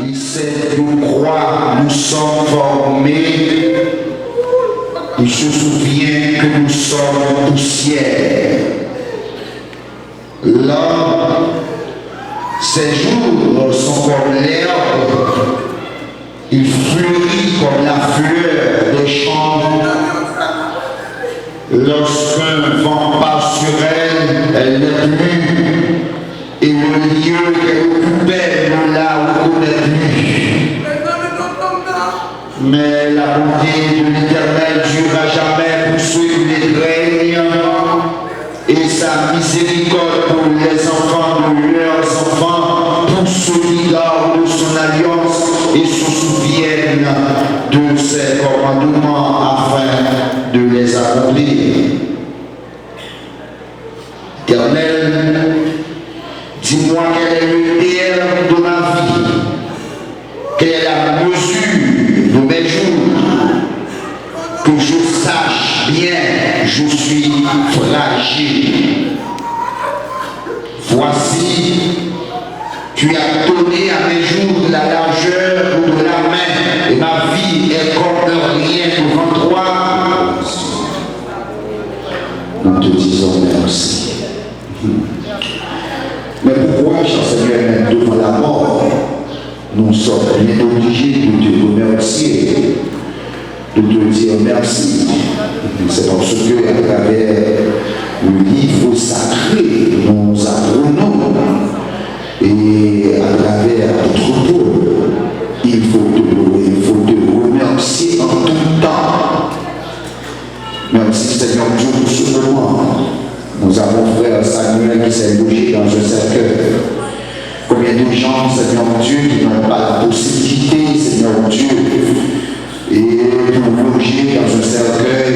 il sait de quoi nous sommes formés. Il se souvient que nous sommes poussière. L'homme, ses jours sont comme l'herbe. Il fleurit comme la fleur des champs. Lorsqu'un vent passe sur elle, elle n'est plus. Et le lieu qu'elle occupait ne la reconnaît plus. Mais la bonté de l'Éternel durera jamais pour ceux qui les craignent. Et sa miséricorde pour les enfants de leurs enfants, pour ceux qui gardent son alliance et se souviennent de ses commandements afin de les accomplir. Éternel, dis-moi quel est le terme de ma vie, quelle est la mesure de mes jours, que je sache bien, je suis fragile. Voici, tu as donné à mes jours la largeur de la main, et ma vie est comme rien devant toi. Nous te disons merci. Mais pourquoi, cher Seigneur, même devant la mort, nous sommes bien obligés de te remercier, de te dire merci? C'est parce que à travers le livre sacré, nous apprenons, et à travers notre Paul, il faut te remercier en tout temps. Merci Seigneur Dieu pour ce moment. Nous avons frère Samuel qui s'est logé dans un cercueil. Combien de gens, Seigneur Dieu, qui n'ont pas la possibilité, Seigneur Dieu, et pour loger dans un cercueil,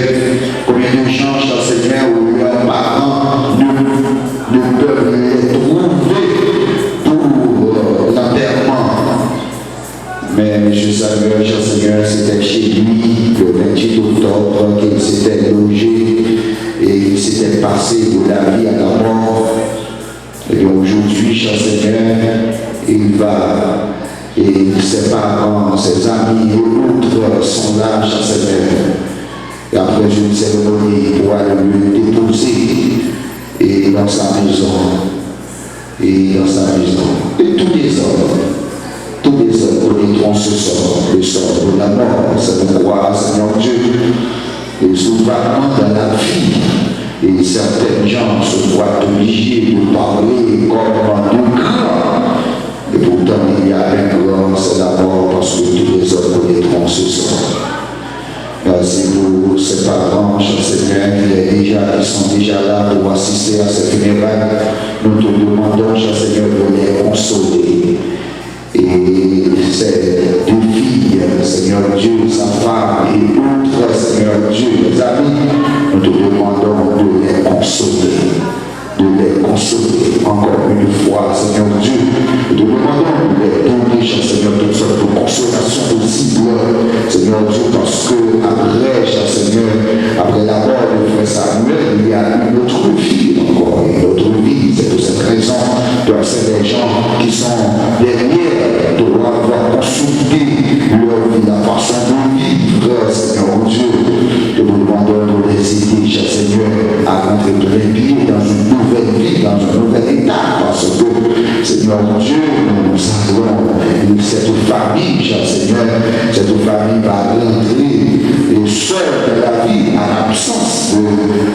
combien de gens, cher Seigneur, où leurs parents ne peuvent les trouver pour l'enterrement. Mais M. Samuel, cher Seigneur, c'était chez lui le 28 octobre qu'il s'était logé et il s'était passé de la vie à la mort. Et bien aujourd'hui, cher Seigneur, il va, et ses parents, ses amis et autres sont là, cher Seigneur. Et après une cérémonie pour aller le déposer et dans sa maison. Et dans sa maison. Et tous les hommes connaîtront ce sort, le sort de la mort. Ça nous croit, Seigneur Dieu. Et souvent dans la vie, et certains gens se voient obligés de parler comme de grand. Et pourtant, il y a un grand, c'est la mort, parce que tous les hommes connaîtront ce sort. Merci pour ces parents, cher Seigneur, qui sont déjà là pour assister à ces funérailles. Nous te demandons, cher Seigneur, de les consoler. Et ces deux filles, Seigneur Dieu, sa femme et autres, Seigneur Dieu, les amis, nous te demandons de les consoler. Encore une fois, Seigneur Dieu, nous te demandons de les donner, cher Seigneur, toutes sortes de consolations possibles, Seigneur Dieu, parce que après, cher Seigneur, après la mort de frère Samuel, il y a une autre vie encore, une autre vie. C'est pour cette raison que c'est des gens qui sont derrière doivent avoir consulté leur vie, la façon de vivre, Seigneur Dieu. Nous vous demandons de les aider, cher Seigneur, à rentrer de les pieds dans une nouvelle vie, dans un nouvel état, parce que, Seigneur Dieu, nous avons cette famille, cher Seigneur, cette famille va rentrer et seule de la vie à l'absence de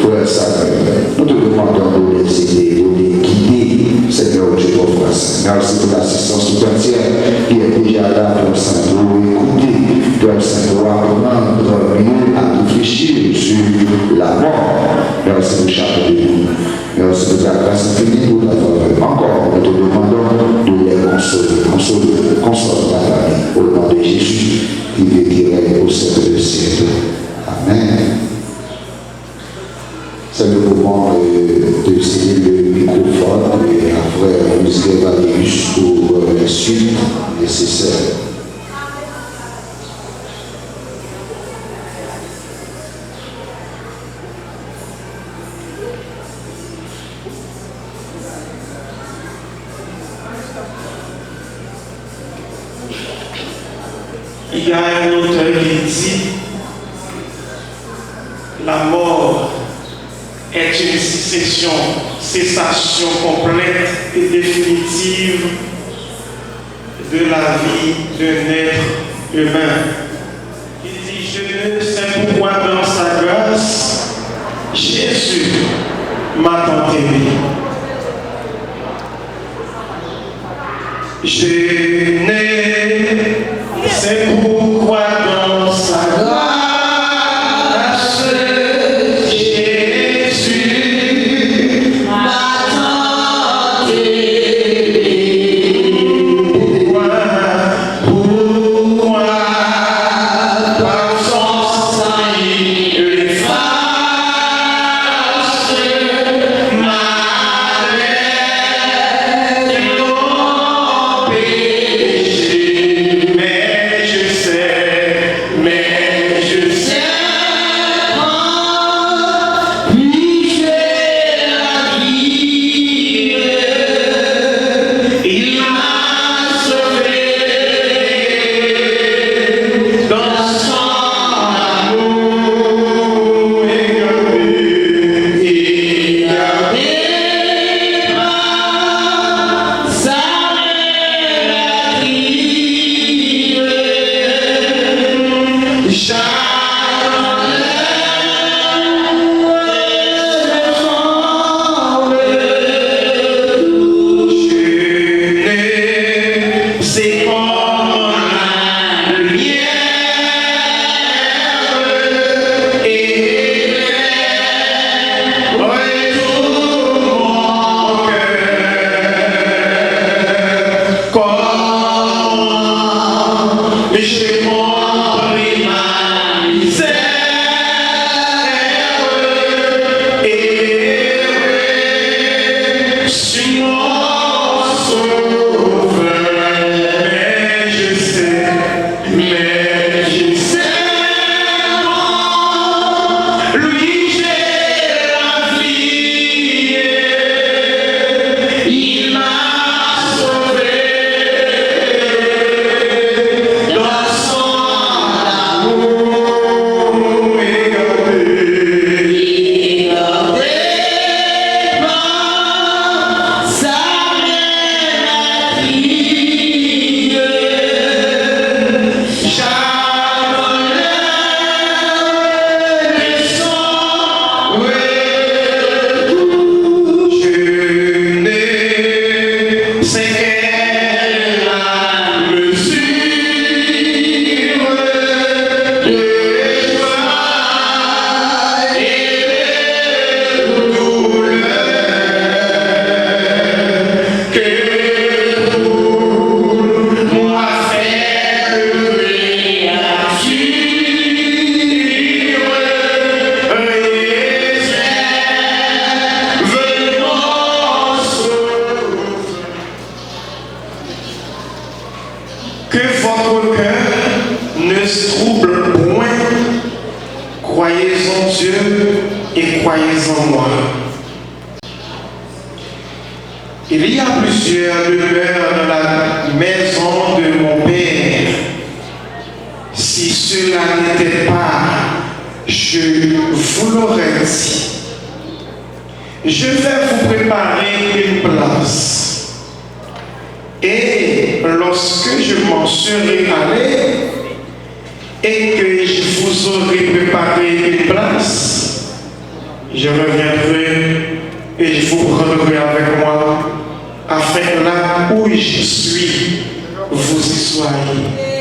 frère Samuel. Nous te demandons de les aider, de les guider, Seigneur Dieu, ton frère. Merci pour l'assistance tout entière qui est déjà là pour écouter, pour apprendre mieux à réfléchir sur la mort. Merci pour chacun de nous. Merci pour ta grâce infinie pour ta faveur. Encore, nous te demandons de les consoler ta famille au nom de Jésus qui vécurait au siècle des siècles. Amen. C'est le moment de saisir le microphone et après nous évaluer pour les suites nécessaires. Il y a un auteur qui dit la mort est une cessation complète et définitive de la vie d'un être humain. Il dit, je ne sais pourquoi dans sa grâce, Jésus m'a tant aimé. Je ne sais pourquoi dans sa grâce, Jésus m'a tant aimé. Pourquoi par son sang il efface ma Il y a plusieurs demeures dans la maison de mon Père. Si cela n'était pas, je vous l'aurais dit. Je vais vous préparer une place. Et lorsque je m'en serai allé et que je vous aurai préparé une place, je reviendrai et je vous prendrai avec moi, afin que là où je suis, vous y soyez.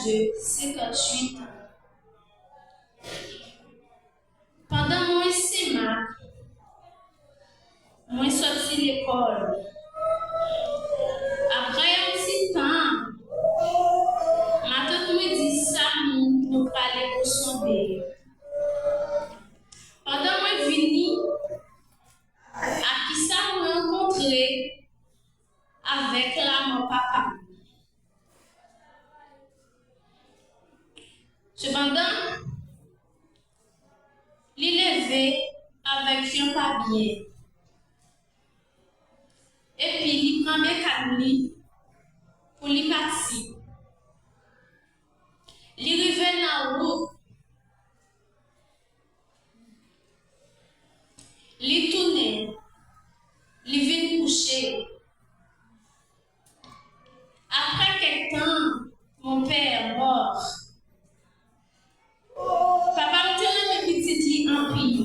l'âge de 58 ans. Pendant mon SMA, moi sorti l'école. Après un petit temps, ma tante me dit ça, nous parler pour son dé. Pendant moi vini, à qui ça me rencontrer avec mon papa. Cependant, il levé avec un papier. Et puis, il prend mes cannes pour les partir. Il revient dans la route. Il tourne. Il vient coucher. Après quelque temps, mon père mort. Papa me tient une petite lit en pile.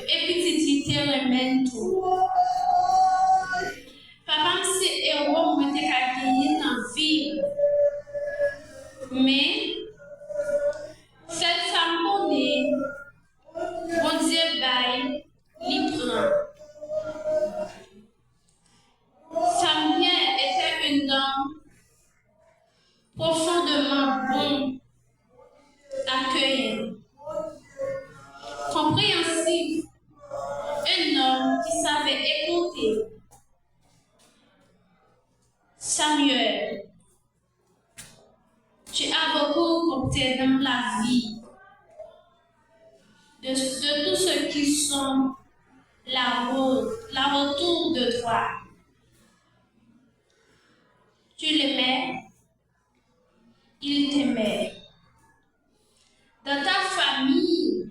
Et petite lit te remène tout. Papa me dit héros me te gagné dans la ville. Mais cette femme connaît, bon Dieu baille, l'y prend. Sa mère était une dame profondément bonne, accueillante, compréhensive, un homme qui savait écouter. Samuel, tu as beaucoup compté dans la vie de tous ceux qui sont la retour de toi. Tu l'aimais, il t'aimait. Dans ta famille,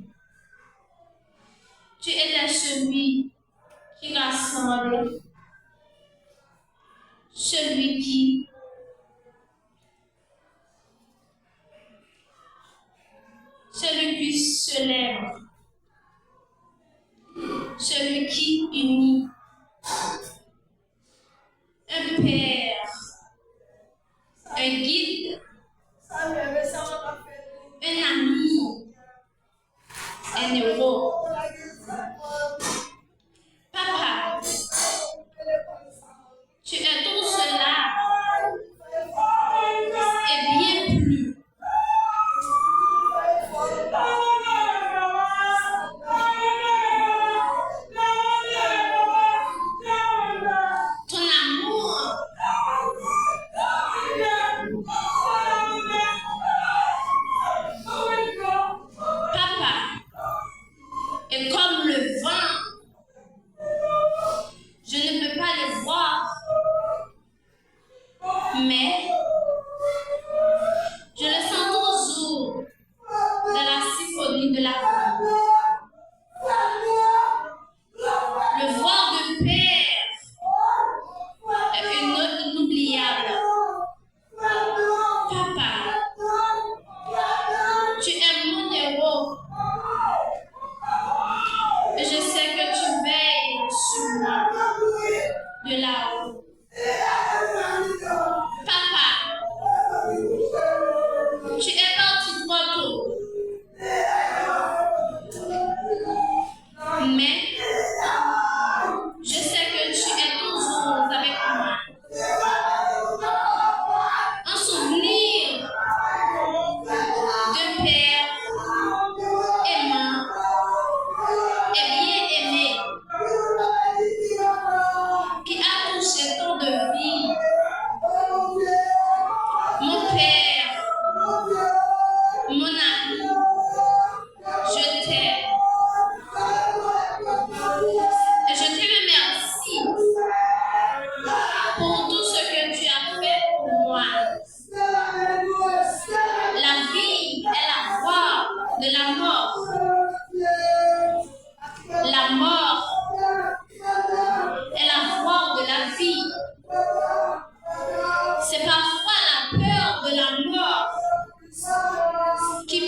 tu étais celui qui rassemble, celui qui se lève, celui qui unit, un père, un guide, un ami, un héros. Papa, tu es tout cela et bien plus. Ton amour papa est comme le vent. Je ne peux pas le voir, mais je le sens toujours dans la symphonie de la vie. Le voir de père est une note inoubliable. Papa, tu es mon héros. Et je sais que tu veilles sur moi de là-haut. Papa, tu es parti trop tôt. Mais je sais que tu es toujours avec moi. Un souvenir de père aimant et bien aimé qui a touché tant de vie. Mon père, mon ami, je t'aime. Et je te remercie pour tout ce que tu as fait pour moi. La vie est la voie de la mort. La mort est la voie de la vie. C'est parfois la peur de la mort qui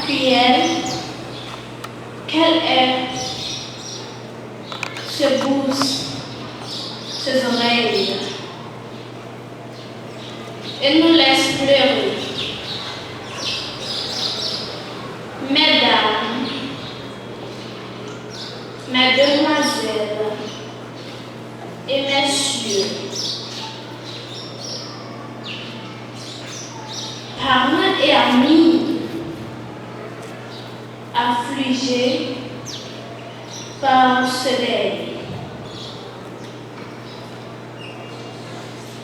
cruelle qu'elle est, ce bouche, ses oreilles, et nous laisse pleurer. Mesdames, mesdemoiselles et messieurs, parents et amis affligés par ce deuil.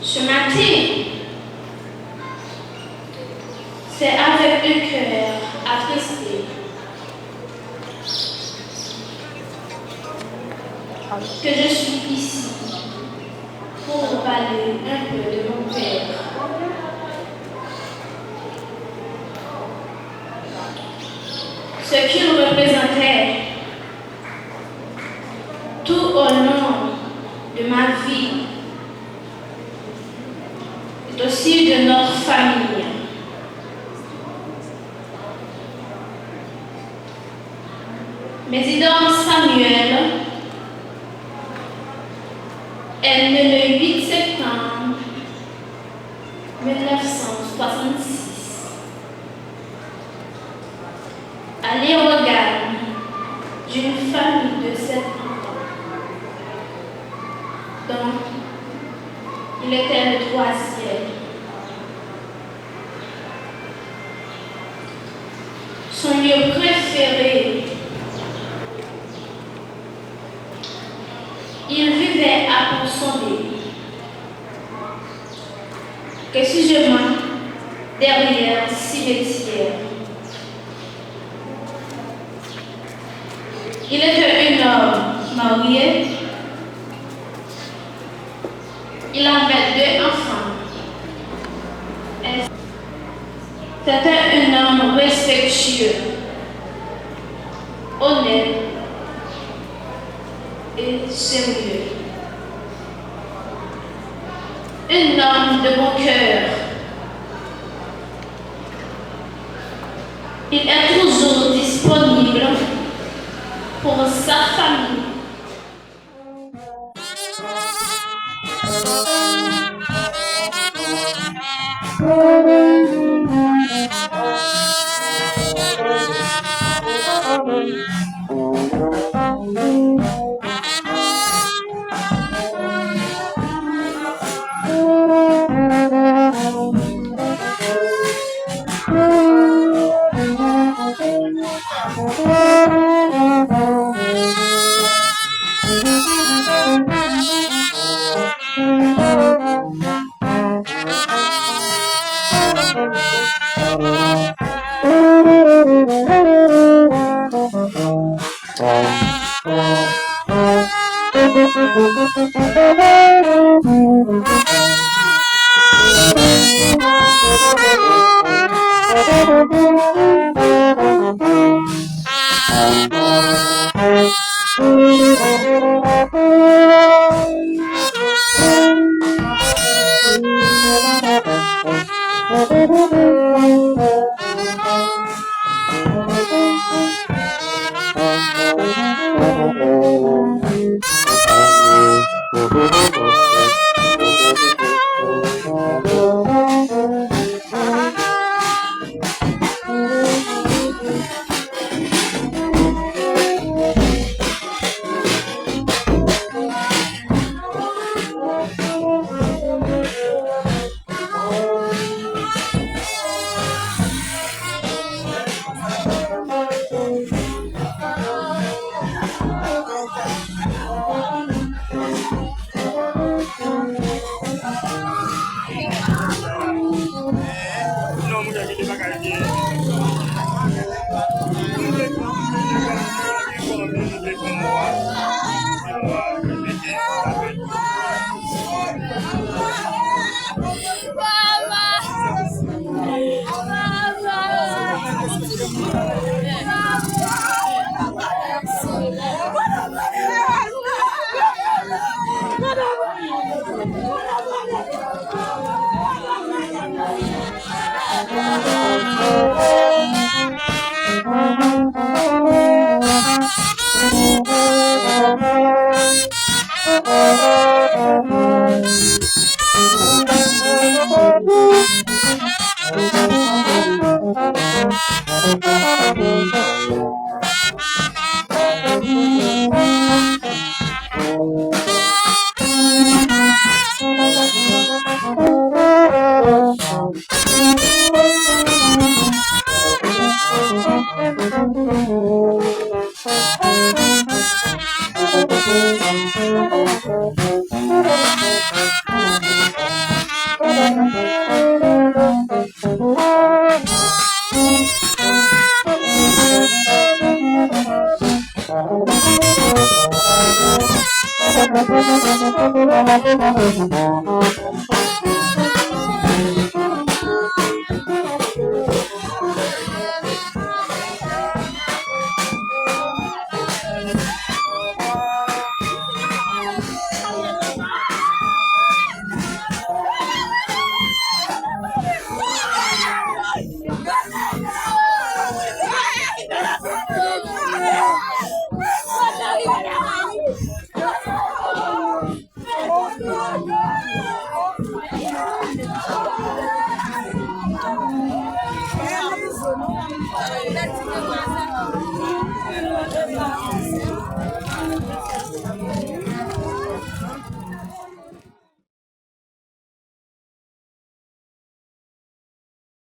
Ce matin, c'est avec un cœur attristé que je suis ici pour vous parler un peu de mon père. Ce qu'il représentait tout au long de ma vie et aussi de notre famille. Président Samuel est né le 8 septembre 1966 à l'Irogane d'une famille de 7 enfants. Donc, il était le 3e. Son lieu préféré, il vivait à Ponsonné. Que si je mens derrière le cimetière. Il était un homme marié. Il avait 2 enfants. C'était un homme respectueux, honnête et sérieux. Un homme de bon cœur. Il est toujours disponible pour sa famille.